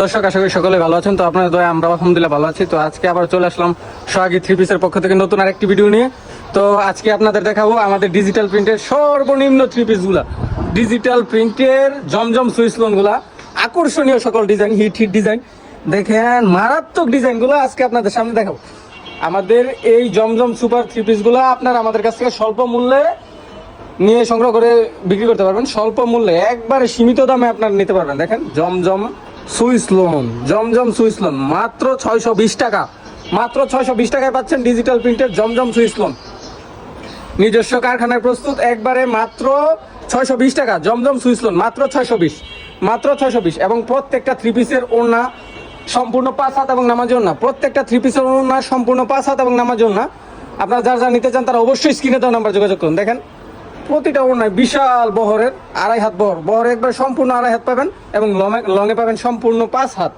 দর্শক, আশা করি সকলে ভালো আছেন। তো আপনাদের দয়া আমরা আলহামদুলিল্লাহ ভালো আছি। তো আজকে আবার চলে আসলাম সোহাগী থ্রি পিসের পক্ষ থেকে নতুন আরেকটি ভিডিও নিয়ে। তো আজকে আপনাদের দেখাবো আমাদের ডিজিটাল প্রিন্টের সর্বনিম্ন থ্রি পিস গুলা, ডিজিটাল প্রিন্টের জমজম সুইচ লোন গুলা, আকর্ষণীয় সকল ডিজাইন, হিট ডিজাইন, দেখেন মারাত্মক ডিজাইন গুলো আজকে আপনাদের সামনে দেখাবো। আমাদের এই জমজম সুপার থ্রি পিস গুলা আপনারা আমাদের কাছ থেকে স্বল্প মূল্যে নিয়ে সংগ্রহ করে বিক্রি করতে পারবেন। স্বল্প মূল্যে একবারে সীমিত দামে আপনারা নিতে পারবেন। দেখেন জমজম সুইচ লোন, জমজম সুইচ লোন মাত্র 620 টাকা, মাত্র 620 টাকায় পাচ্ছেন ডিজিটাল প্রিন্টের জমজম সুইচ লোন। নিজস্ব কারখানায় প্রস্তুত, একবারে মাত্র 620 টাকা জমজম সুইচ লোন, মাত্র 620, মাত্র 620। এবং প্রত্যেকটা থ্রি পিসের ওড়না সম্পূর্ণ 5 হাত এবং নামাজ ওড়না, প্রত্যেকটা থ্রি পিসের ওড়না সম্পূর্ণ 5 হাত এবং নামাজ ওড়না। আপনারা যারা যারা নিতে চান তারা অবশ্যই স্ক্রিনে দেওয়া নাম্বার যোগাযোগ করুন। দেখেন প্রতিটা ওড়নায় বিশাল বহরের, 2.5 হাত বহর একবার সম্পূর্ণ 2.5 হাত পাবেন, এবং লঙে পাবেন সম্পূর্ণ 5 হাত,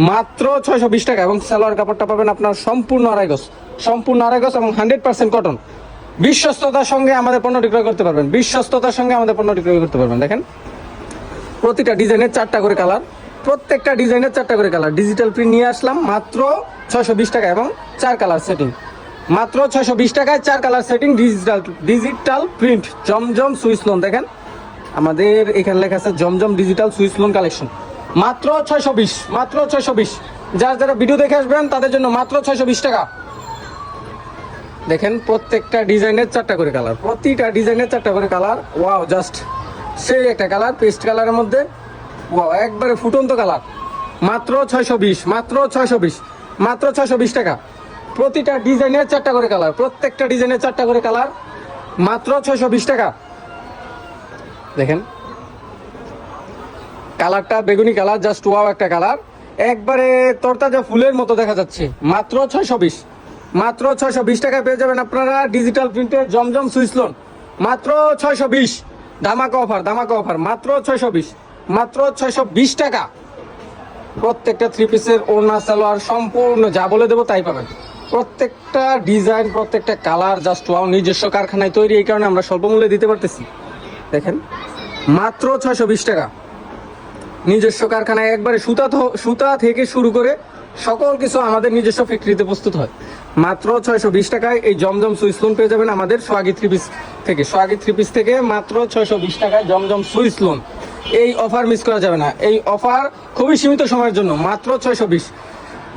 মাত্র 620 টাকা। এবং সালোয়ার কাপড়টা পাবেন আপনার সম্পূর্ণ 2.5 গজ, সম্পূর্ণ 2.5 গজ এবং 100% কটন। বিশ্বস্ততার সঙ্গে আমাদের পণ্যটি ক্রয় করতে পারবেন, বিশ্বস্ততার সঙ্গে আমাদের পণ্যটি ক্রয় করতে পারবেন। দেখেন প্রতিটা ডিজাইনের 4টা করে কালার, প্রত্যেকটা ডিজাইনের 4টা করে কালার। ডিজিটাল প্রিন্ট নিয়ে আসলাম মাত্র 620 টাকা এবং 4 কালার সেটিং, মাত্র 620 টাকায় 4 কালার সেটিং ডিজিটাল প্রিন্ট জমজম সুইচ লোন। দেখেন আমাদের এখানে লেখা আছে জমজম ডিজিটাল সুইচ লোন কালেকশন, মাত্র 620, মাত্র 620। যারা ভিডিও দেখে আসবেন তাদের জন্য মাত্র 620 টাকা। দেখেন প্রত্যেকটা ডিজাইনের 4টা করে কালার, প্রতিটা ডিজাইনের 4টা করে কালার। ওয়াও, জাস্ট সেই একটা কালার, পেস্ট কালারের মধ্যে, ওয়াও একবারে ফুটন্ত কালার, মাত্র 620, মাত্র 620, মাত্র 620 টাকা। প্রতিটা ডিজাইনের 4টা করে কালার, প্রত্যেকটা ডিজাইনের 4টা করে কালার, মাত্র 620 টাকা। দেখেন কালারটা বেগুনি কালার, জাস্ট ওয়াও একটা কালার, একবারে তরতাজা ফুলের মতো দেখা যাচ্ছে, মাত্র 620, মাত্র 620 টাকায় পেয়ে যাবেন আপনারা ডিজিটাল প্রিন্টের জমজম সুইচ লোন, মাত্র 620। ধামাকা অফার, ধামাকা অফার, মাত্র 620, মাত্র 620 টাকা। প্রত্যেকটা থ্রি পিসের ওড়না সালোয়ার সম্পূর্ণ যা বলে দেবো তাই পাবেন। প্রত্যেকটা ডিজাইন, প্রত্যেকটা কালার জাস্ট ওয়াও, নিজস্ব কারখানায় তৈরি, এই কারণে আমরা স্বল্প মূল্যে দিতে পারতেছি। দেখেন মাত্র 620 টাকা, নিজস্ব কারখানায় একবারে সুতা থেকে শুরু করে সকল কিছু আমাদের নিজস্ব ফ্যাক্টরিতে প্রস্তুত হয়। মাত্র 620 টাকায় এই জমজম সুইচ লোন পেয়ে যাবেন আমাদের সোহাগী থ্রি পিস থেকে, সোহাগী থ্রি পিস থেকে মাত্র 620 টাকায় জমজম সুইচ লোন। এই অফার মিস করা যাবে না, এই অফার খুবই সীমিত সময়ের জন্য, মাত্র 620।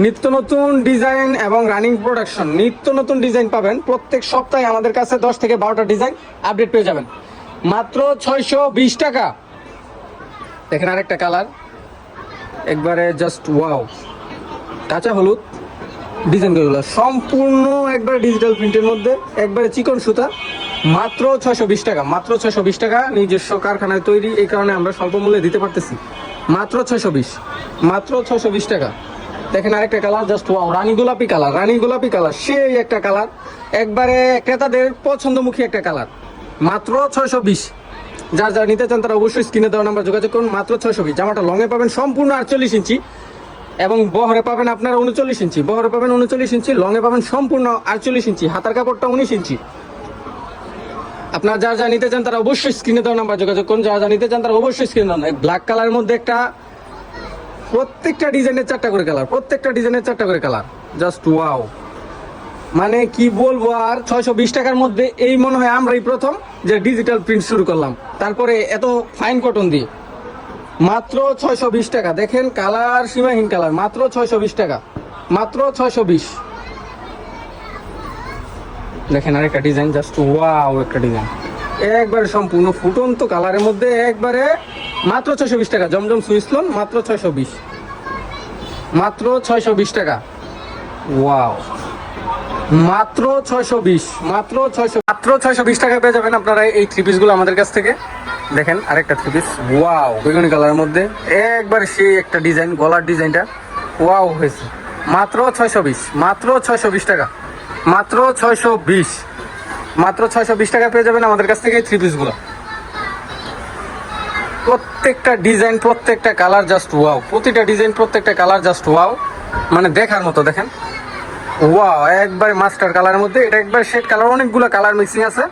নিত্য নতুন ডিজাইন এবং রানিং প্রোডাকশন, নিত্য নতুন ডিজাইন পাবেন। প্রত্যেক সপ্তাহে আমাদের কাছে 10 থেকে 12টা ডিজাইন আপডেট পেয়ে যাবেন, মাত্র 620 টাকা। দেখেন আরেকটা কালার, একবারে জাস্ট ওয়াও, কাঁচা হলুদ ডিজাইনগুলো সম্পূর্ণ একবারে ডিজিটাল প্রিন্টের মধ্যে, একবারে চিকন সুতা, মাত্র 620 টাকা, মাত্র 620 টাকা। নিজস্ব কারখানায় তৈরি, এই কারণে আমরা স্বল্প মূল্যে দিতে পারতেছি, মাত্র 620, মাত্র 620 টাকা। দেখেন আরেকটা কালার, জাস্ট ওয়াও, রানী গোলাপি কালার, রানী গোলাপি কালার, সেই একটা কালার, একবারে ক্রেতাদের পছন্দমুখী একটা কালার, মাত্র 620। যারা নিতে চান তারা অবশ্যই স্ক্রিনে দেওয়া নাম্বার যোগাযোগ করুন, মাত্র 620। জামাটা লঙে পাবেন সম্পূর্ণ 48 ইঞ্চি এবং বহরে পাবেন আপনারা 39 ইঞ্চি, বহরে পাবেন 39 ইঞ্চি, লঙে পাবেন সম্পূর্ণ 48 ইঞ্চি, হাতার কাপড়টা 19 ইঞ্চি। আপনারা যারা নিতে চান তারা অবশ্যই স্ক্রিনে দেওয়া নাম্বার যোগাযোগ করুন, যারা নিতে চান তারা অবশ্যই স্ক্রিনে দেওয়া। ব্ল্যাক কালারের মধ্যে একটা, প্রত্যেকটা ডিজাইনের 4টা করে কালার, প্রত্যেকটা ডিজাইনের 4টা করে কালার, জাস্ট ওয়াও। মানে কি বলবো আর, 620 টাকার মধ্যে এই মনে হয় আমরাই প্রথম যে ডিজিটাল প্রিন্ট শুরু করলাম, তারপরে এত ফাইন কটন দিয়ে, মাত্র 620 টাকা। দেখেন কালার সীমাহীন কালার, মাত্র 620 টাকা, মাত্র 620। দেখেন আরেকটা ডিজাইন, জাস্ট ওয়াও একটা ডিজাইন, একবারে সম্পূর্ণ ফুটন্ত কালারের মধ্যে, একবারে মাত্র 620 টাকা জমজম সুইচ লোন, মাত্র 620, মাত্র 620 টাকা। ওয়াও, মাত্র 620, মাত্র 620 টাকা পেয়ে যাবেন আপনারা এই থ্রি পিসগুলো আমাদের কাছ থেকে। দেখেন আরেকটা থ্রি পিস, ওয়াও বেগুনি কালারের মধ্যে, একবার সেই একটা ডিজাইন, গলার ডিজাইনটা ওয়াও হয়েছে, মাত্র 620, মাত্র 620 টাকা, মাত্র 620, মাত্র 620 টাকা পেয়ে যাবেন আমাদের কাছ থেকে এই থ্রি পিসগুলো। প্রত্যেকটা ডিজাইন, প্রত্যেকটা কালার জাস্ট ওয়াও, প্রতিটা ডিজাইন, প্রত্যেকটা কালার জাস্ট ওয়াও, মানে দেখার মতো। দেখেন ওয়াও, একবারে মাস্টার কালারের মধ্যে, এটা একবার শেড কালার, অনেকগুলো কালার মিক্সিং আছে।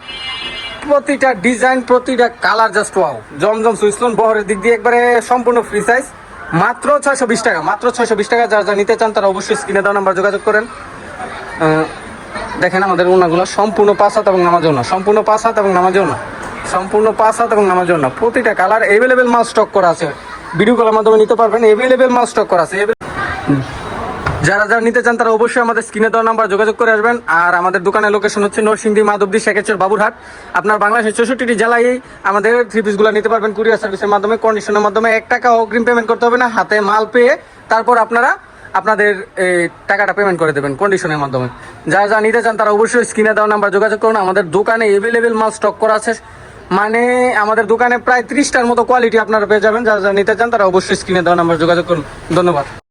প্রতিটা ডিজাইন, প্রতিটা কালার জাস্ট ওয়াও। জমজম সুইচ লোন, বহরের দিক দিয়ে একবারে সম্পূর্ণ ফ্রি সাইজ, মাত্র 620 টাকা, মাত্র 620 টাকা। যারা নিতে চান তারা অবশ্যই স্ক্রিনে দেওয়া নাম্বার যোগাযোগ করেন। দেখেন আমাদের ওনাগুলো সম্পূর্ণ 5 হাত এবং নামাজ ওনা, সম্পূর্ণ 5 হাত এবং নামাজ ওনা, সম্পূর্ণ 5 হাত এবং নামাজ ওনা। প্রতিটা কালার অ্যাভেলেবেল মাল স্টক করা আছে, ভিডিও কলের মাধ্যমে নিতে পারবেন। অ্যাভেলেবেল মাল স্টক করা আছে। যারা যারা নিতে চান তারা অবশ্যই আমাদের স্ক্রিনে দেওয়া নাম্বার যোগাযোগ করে আসবেন। আর আমাদের দোকানের লোকেশন হচ্ছে নরসিংদী, মাধবদী, শেখেরচর, বাবুরহাট। আপনার বাংলাদেশের 64টি জেলায় আমাদের থ্রি পিসগুলো নিতে পারবেন কুরিয়ার সার্ভিসের মাধ্যমে, কন্ডিশনের মাধ্যমে। 1 টাকা অগ্রিম পেমেন্ট করতে হবে না, হাতে মাল পেয়ে তারপর আপনারা আপনাদের এই টাকাটা পেমেন্ট করে দেবেন কন্ডিশনের মাধ্যমে। যারা যারা নিতে চান তারা অবশ্যই স্ক্রিনে দেওয়া নাম্বার যোগাযোগ করুন। আমাদের দোকানে অ্যাভেলেবেল মাল স্টক করা আছে, মানে আমাদের দোকানে প্রায় 30টার মতো কোয়ালিটি আপনারা পেয়ে যাবেন। যারা যারা নিতে চান তারা অবশ্যই স্ক্রিনে দেওয়া নাম্বার যোগাযোগ করুন। ধন্যবাদ।